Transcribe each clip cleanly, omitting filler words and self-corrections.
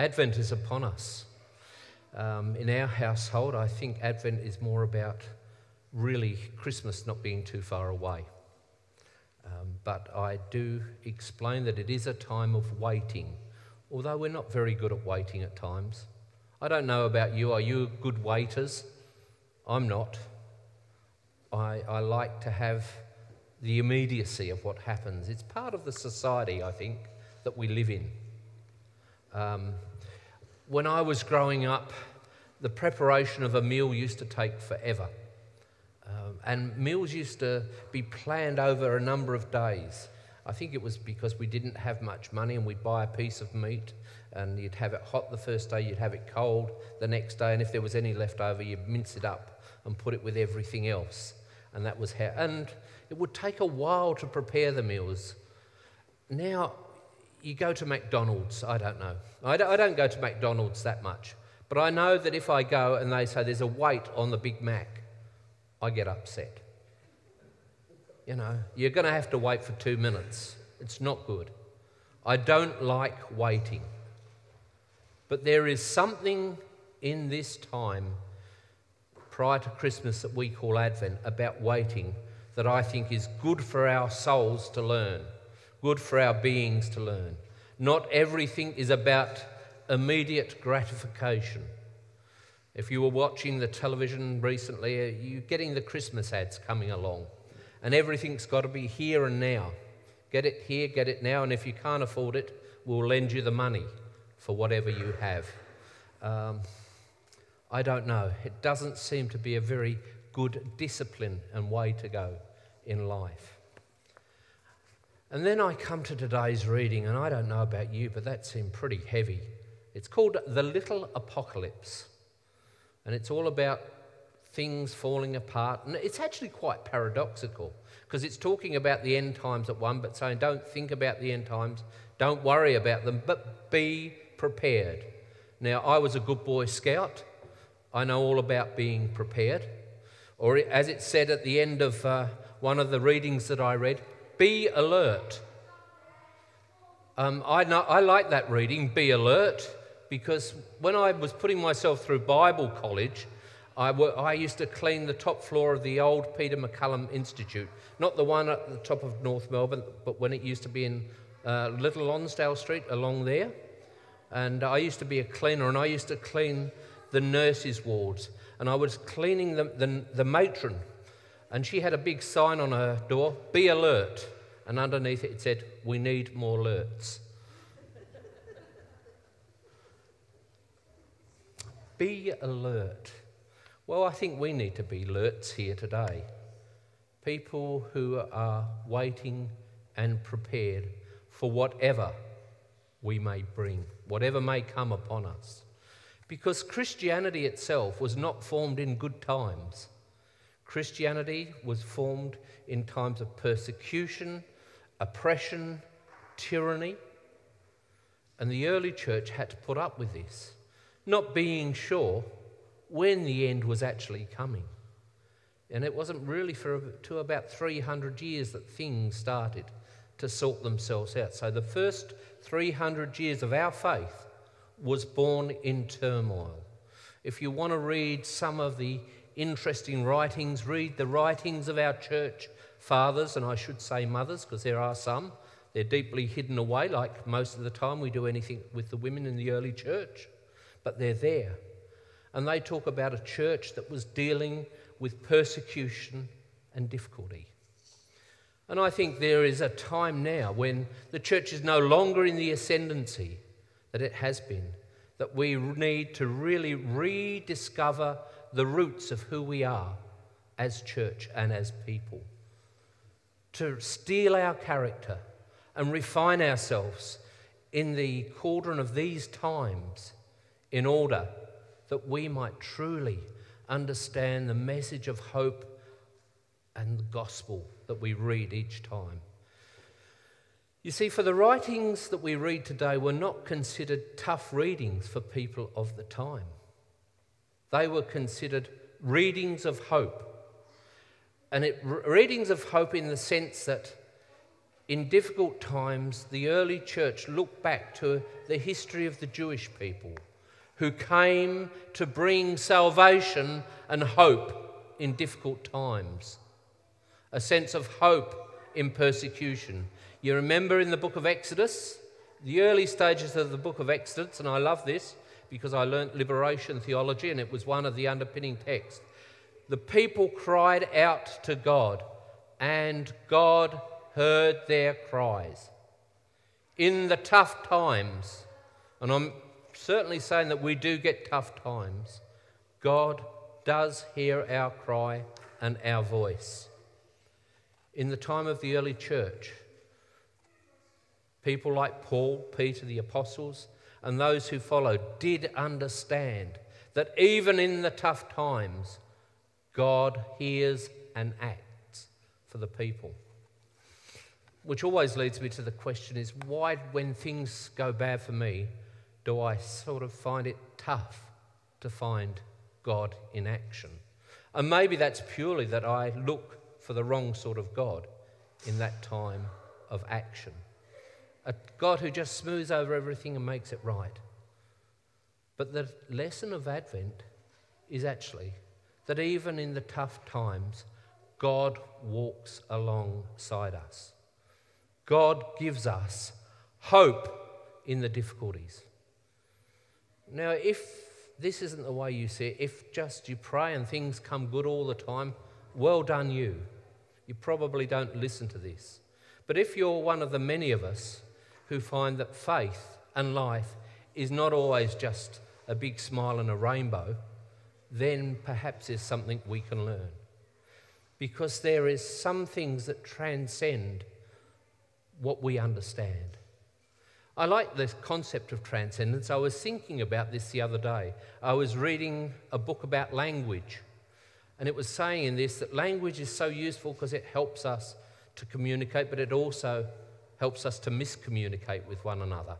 Advent is upon us. In our household, I think Advent is more about really Christmas not being too far away. But I do explain that it is a time of waiting, although we're not very good at waiting at times. I don't know about you. Are you good waiters? I'm not. I like to have the immediacy of what happens. It's part of the society, I think, that we live in. When I was growing up, the preparation of a meal used to take forever. And meals used to be planned over a number of days. I think it was because we didn't have much money and we'd buy a piece of meat and you'd have it hot the first day, you'd have it cold the next day, and if there was any left over, you'd mince it up and put it with everything else. And that was how. And it would take a while to prepare the meals. Now, you go to McDonald's, I don't know. I don't go to McDonald's that much. But I know that if I go and they say there's a wait on the Big Mac, I get upset. You know, you're going to have to wait for 2 minutes. It's not good. I don't like waiting. But there is something in this time prior to Christmas that we call Advent about waiting that I think is good for our souls to learn, good for our beings to learn. Not everything is about immediate gratification. If you were watching the television recently, you're getting the Christmas ads coming along, and everything's got to be here and now. Get it here, get it now, and if you can't afford it, we'll lend you the money for whatever you have. I don't know. It doesn't seem to be a very good discipline and way to go in life. And then I come to today's reading, and I don't know about you, but that seemed pretty heavy. It's called The Little Apocalypse, and it's all about things falling apart. And it's actually quite paradoxical, because it's talking about the end times at one, but saying don't think about the end times, don't worry about them, but be prepared. Now, I was a good Boy Scout. I know all about being prepared. Or as it said at the end of one of the readings that I read, be alert. I like that reading, be alert, because when I was putting myself through Bible college, I used to clean the top floor of the old Peter McCullum Institute, not the one at the top of North Melbourne, but when it used to be in Little Lonsdale Street along there. And I used to be a cleaner, and I used to clean the nurses' wards, and I was cleaning the matron, and she had a big sign on her door, be alert, and underneath it said, we need more alerts. Be alert. Well, I think we need to be alerts here today. People who are waiting and prepared for whatever we may bring, whatever may come upon us. Because Christianity itself was not formed in good times. Christianity was formed in times of persecution, oppression, tyranny, and the early church had to put up with this, not being sure when the end was actually coming. And it wasn't really to about 300 years that things started to sort themselves out. So the first 300 years of our faith was born in turmoil. If you want to read some of the interesting writings, read the writings of our church fathers, and I should say mothers, because there are some. They're deeply hidden away, like most of the time we do anything with the women in the early church. But they're there. And they talk about a church that was dealing with persecution and difficulty. And I think there is a time now when the church is no longer in the ascendancy that it has been, that we need to really rediscover the roots of who we are as church and as people, to steel our character and refine ourselves in the cauldron of these times in order that we might truly understand the message of hope and the gospel that we read each time. You see, for the writings that we read today were not considered tough readings for people of the time. They were considered readings of hope. And readings of hope in the sense that in difficult times, the early church looked back to the history of the Jewish people who came to bring salvation and hope in difficult times, a sense of hope in persecution. You remember in the book of Exodus, the early stages of the book of Exodus, and I love this because I learnt liberation theology and it was one of the underpinning texts. The people cried out to God, and God heard their cries. In the tough times, and I'm certainly saying that we do get tough times, God does hear our cry and our voice. In the time of the early church, people like Paul, Peter, the apostles, and those who followed did understand that even in the tough times, God hears and acts for the people. Which always leads me to the question is, why, when things go bad for me, do I sort of find it tough to find God in action? And maybe that's purely that I look for the wrong sort of God in that time of action. A God who just smooths over everything and makes it right. But the lesson of Advent is actually that even in the tough times, God walks alongside us. God gives us hope in the difficulties. Now, if this isn't the way you see it, if just you pray and things come good all the time, well done you. You probably don't listen to this. But if you're one of the many of us who find that faith and life is not always just a big smile and a rainbow, then perhaps there's something we can learn. Because there is some things that transcend what we understand. I like this concept of transcendence. I was thinking about this the other day. I was reading a book about language, and it was saying in this that language is so useful because it helps us to communicate, but it also helps us to miscommunicate with one another.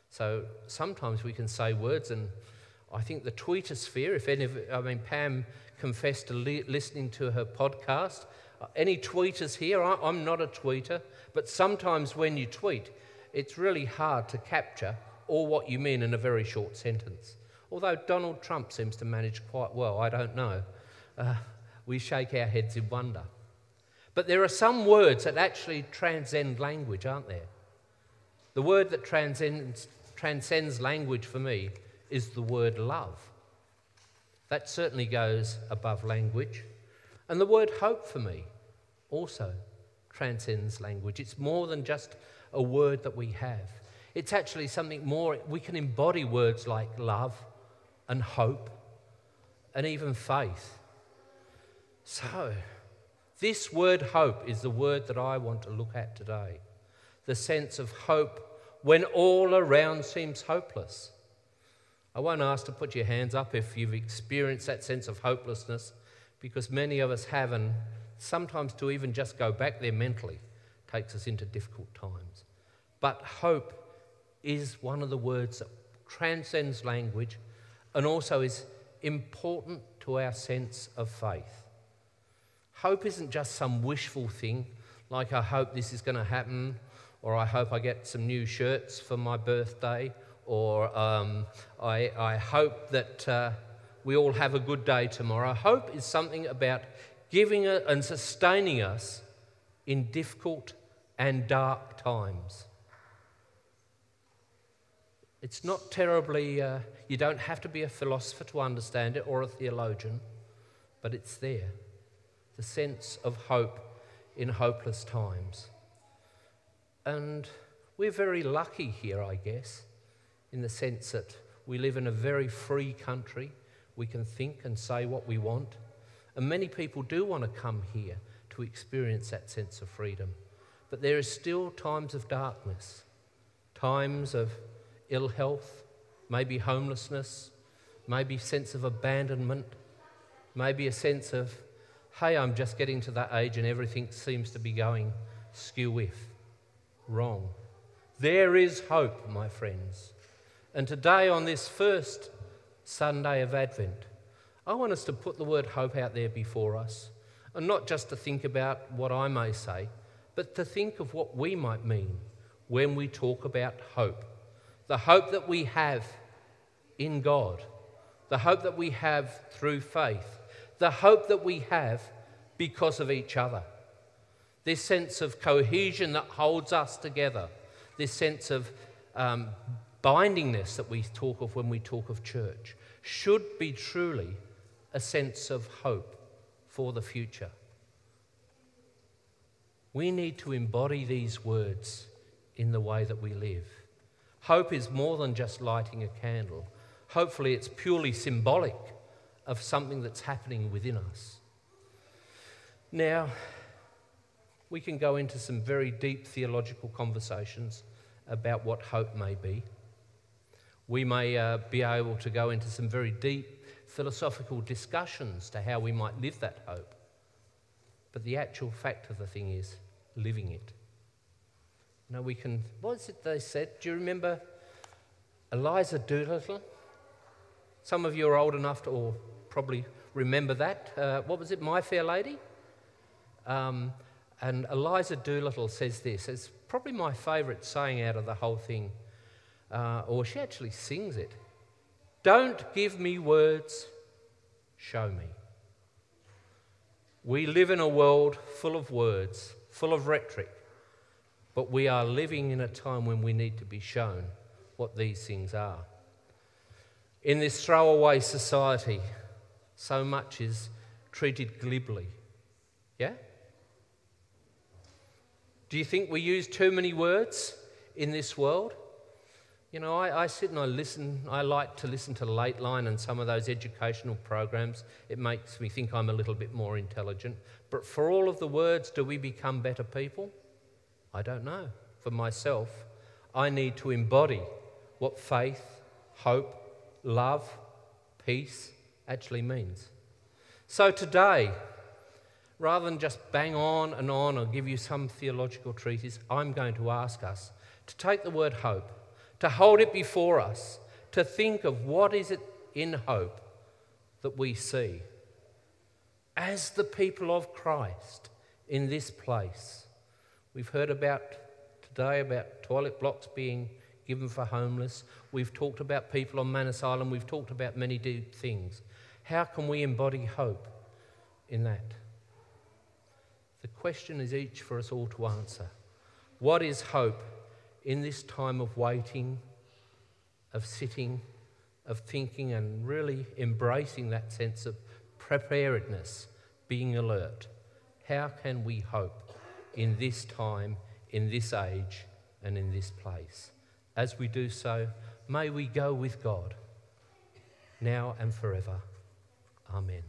So sometimes we can say words, and I think the tweetosphere, Pam confessed to listening to her podcast. Any tweeters here? I'm not a tweeter, but sometimes when you tweet, it's really hard to capture all what you mean in a very short sentence. Although Donald Trump seems to manage quite well, I don't know. We shake our heads in wonder. But there are some words that actually transcend language, aren't there? The word that transcends language for me is the word love. That certainly goes above language. And the word hope for me also transcends language. It's more than just a word that we have. It's actually something more. We can embody words like love and hope and even faith. So, this word hope is the word that I want to look at today. The sense of hope when all around seems hopeless. I won't ask to put your hands up if you've experienced that sense of hopelessness, because many of us have, and sometimes to even just go back there mentally takes us into difficult times. But hope is one of the words that transcends language and also is important to our sense of faith. Hope isn't just some wishful thing, like I hope this is going to happen, or I hope I get some new shirts for my birthday, or I hope that we all have a good day tomorrow. Hope is something about giving and sustaining us in difficult and dark times. It's not terribly, you don't have to be a philosopher to understand it or a theologian, but it's there. The sense of hope in hopeless times. And we're very lucky here, I guess, in the sense that we live in a very free country. We can think and say what we want. And many people do want to come here to experience that sense of freedom. But there is still times of darkness, times of ill health, maybe homelessness, maybe sense of abandonment, maybe a sense of, hey, I'm just getting to that age and everything seems to be going skew-whiff, wrong. There is hope, my friends. And today, on this first Sunday of Advent, I want us to put the word hope out there before us, and not just to think about what I may say, but to think of what we might mean when we talk about hope. The hope that we have in God, the hope that we have through faith, the hope that we have because of each other. This sense of cohesion that holds us together, this sense of bindingness that we talk of when we talk of church, should be truly a sense of hope for the future. We need to embody these words in the way that we live. Hope is more than just lighting a candle. Hopefully it's purely symbolic of something that's happening within us. Now, we can go into some very deep theological conversations about what hope may be. We may be able to go into some very deep philosophical discussions to how we might live that hope. But the actual fact of the thing is living it. You know, we can, what is it they said? Do you remember Eliza Doolittle? Some of you are old enough to or probably remember that. What was it, My Fair Lady? And Eliza Doolittle says this. It's probably my favourite saying out of the whole thing. Or she actually sings it. Don't give me words, show me. We live in a world full of words, full of rhetoric, but we are living in a time when we need to be shown what these things are. In this throwaway society, so much is treated glibly. Yeah? Do you think we use too many words in this world? You know, I sit and I listen. I like to listen to Lateline and some of those educational programs. It makes me think I'm a little bit more intelligent. But for all of the words, do we become better people? I don't know. For myself, I need to embody what faith, hope, love, peace actually means. So today, rather than just bang on or give you some theological treatise, I'm going to ask us to take the word hope, to hold it before us, to think of what is it in hope that we see as the people of Christ in this place. We've heard about today about toilet blocks being given for homeless. We've talked about people on Manus Island. We've talked about many deep things. How can we embody hope in that? The question is each for us all to answer. What is hope in this time of waiting, of sitting, of thinking, and really embracing that sense of preparedness, being alert? How can we hope in this time, in this age, and in this place? As we do so, may we go with God now and forever. Amen.